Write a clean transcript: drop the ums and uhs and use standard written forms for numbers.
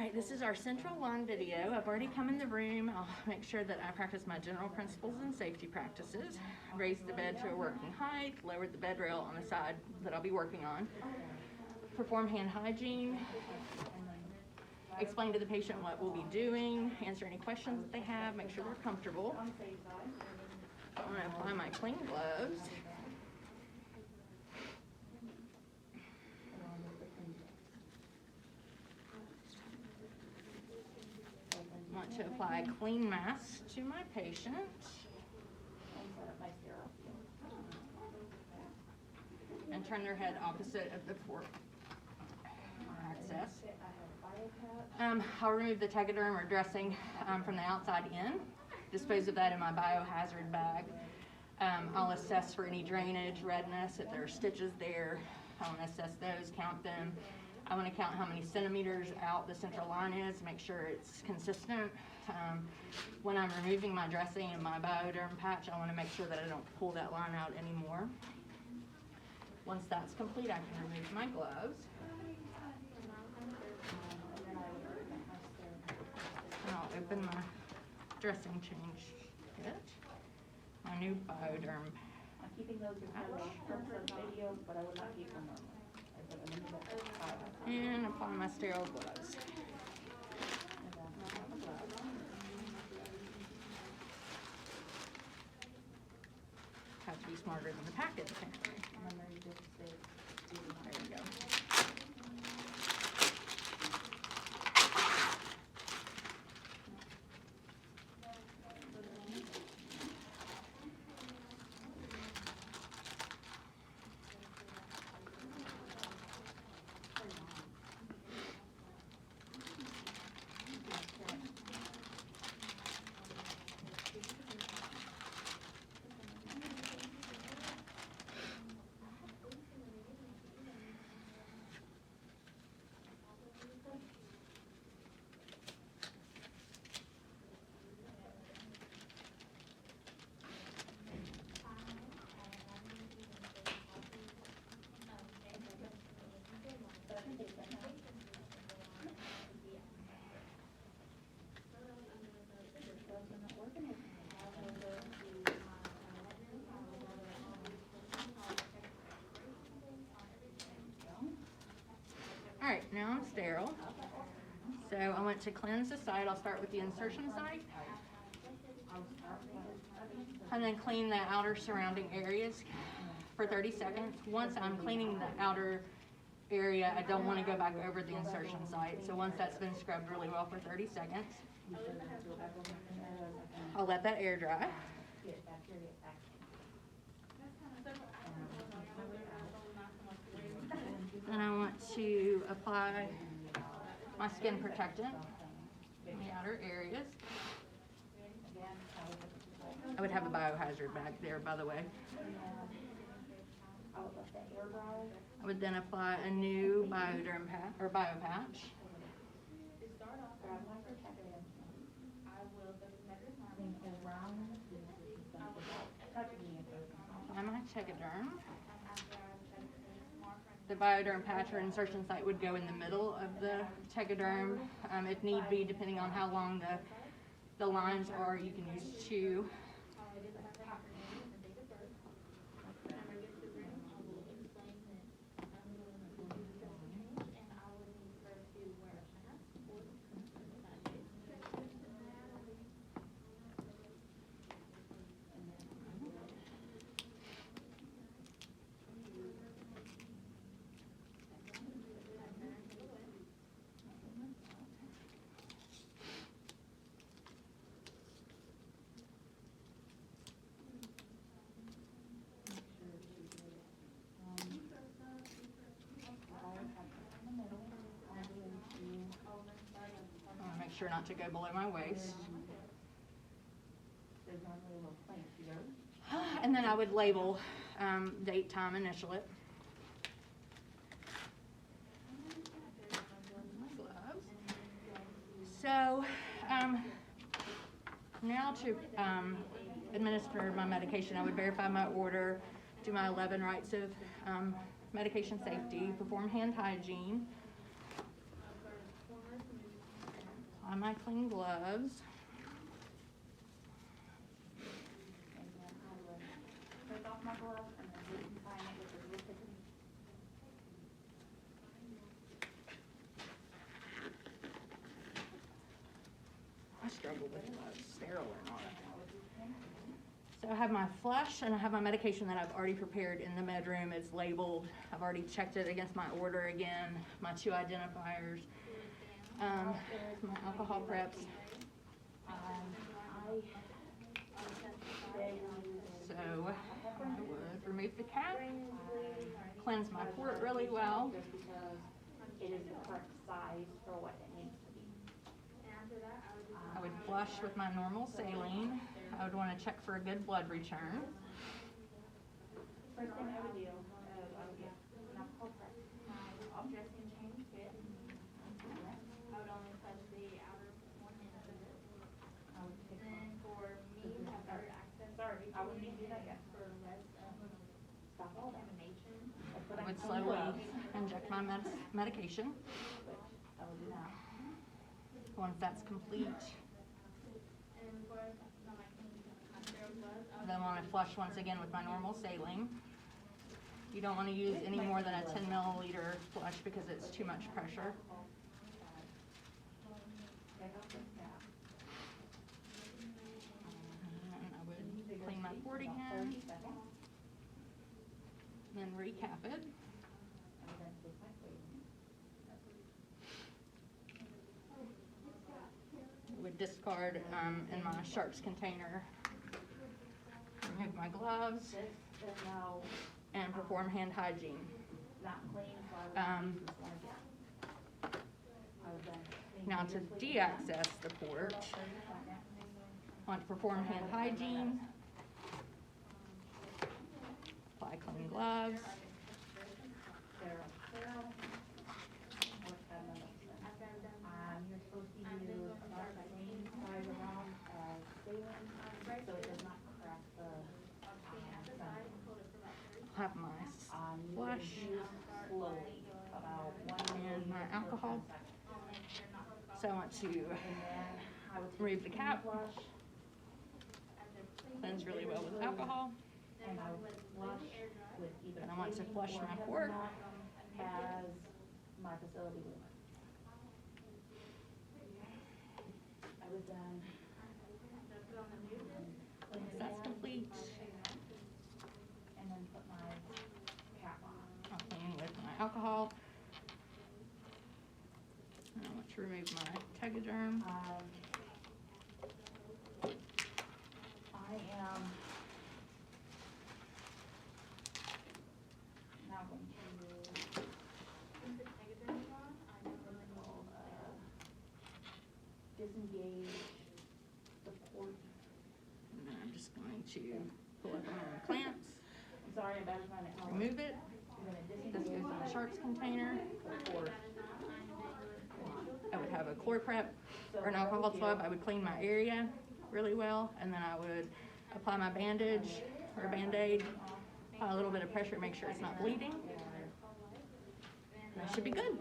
Alright, this is our central line video. I've already come in the room. I'll make sure that I practice my general principles and safety practices. Raise the bed to a working height, lower the bed rail on the side that I'll be working on. Perform hand hygiene. Explain to the patient what we'll be doing, answer any questions that they have, make sure they're comfortable. I'm going to apply my clean gloves. I want to apply a clean mask to my patient. And turn their head opposite of the port access. I'll remove the Tegaderm or dressing from the outside in, dispose of that in my biohazard bag. I'll assess for any drainage, redness, if there are stitches there. I want to assess those, count them. I want to count how many centimeters out the central line is, make sure it's consistent. When I'm removing my dressing and my bioderm patch, I want to make sure that I don't pull that line out anymore. Once that's complete, I can remove my gloves. And I'll open my dressing change kit, my new bioderm I'm keeping those in videos, but I would not keep them normally. and apply my sterile gloves. Have to be smarter than the package, apparently. There you go. Alright, now I'm sterile. So I want to cleanse the site. I'll start with the insertion site. And then clean the outer surrounding areas for 30 seconds. Once I'm cleaning the outer area, I don't want to go back over the insertion site. So once that's been scrubbed really well for 30 seconds, I'll let that air dry. Then I want to apply my skin protectant in the outer areas. I would have a biohazard bag there, by the way. I would then apply a new bioderm patch or bio patch. Apply my Tegaderm. The bioderm patch or insertion site would go in the middle of the Tegaderm. If need be, depending on how long the lines are, you can use 2. Make sure not to go below my waist. And then I would label date, time, initial it. So now to administer my medication, I would verify my order, do my 11 rights of medication safety, perform hand hygiene, my clean gloves. And then I would take off my gloves and then gluten tie it with a real thick. I struggle with gloves, sterile or not. So I have my flush and I have my medication that I've already prepared in the med room. It's labeled. I've already checked it against my order again, my 2 identifiers. My alcohol preps. So I would remove the cap, cleanse my port really well. Just because it is the correct size for what it needs to be. I would flush with my normal saline. I would want to check for a good blood return. First thing I would do, I would get an alcohol prep. I'll dressing change it. I would only touch the outer one end of it. I would pick Then for me, I have better access. Sorry, I wouldn't even do that yet. For less Stop all that. contamination. I would slowly inject my medication. Which I will do now. Once that's complete, And for my sterile gloves, I would then I want to flush once again with my normal saline. You don't want to use any more than a 10 milliliter flush because it's too much pressure. Take off this cap. And I would clean my port again, 30 seconds. then recap it. And then take my gluten. Would discard in my sharps container. Remove my gloves This is now and perform hand hygiene. not clean, so I would Um, use this one again. I would then clean Now to vigorously de-access the port, for about 30 seconds. want to perform hand hygiene. Apply clean gloves. Sterile. What's that number? You're supposed to use about the same size around as saline, so it does not crack the, Have my you would flush infuse slowly, about 1 and my milliliter alcohol. per second. So I want to And then I would take remove the cap. flush, cleanse really well with alcohol. and I would flush with either. And I want to saline flush or my port. As my facility would. I would then. clean it That's again, complete. and then put my cap on. I'll clean with my alcohol. And I want to remove my Tegaderm. I am now going to disengage the port. And then I'm just going to pull up on my clamps, I'm sorry, I'm better trying to. remove it. I'm gonna This disengage goes in the sharps container. the port. I would have a chlor prep or an alcohol swab. I would clean my area really well, and then I would apply my bandage or Band-Aid, apply a little bit of pressure to make sure it's not bleeding. And I should be good.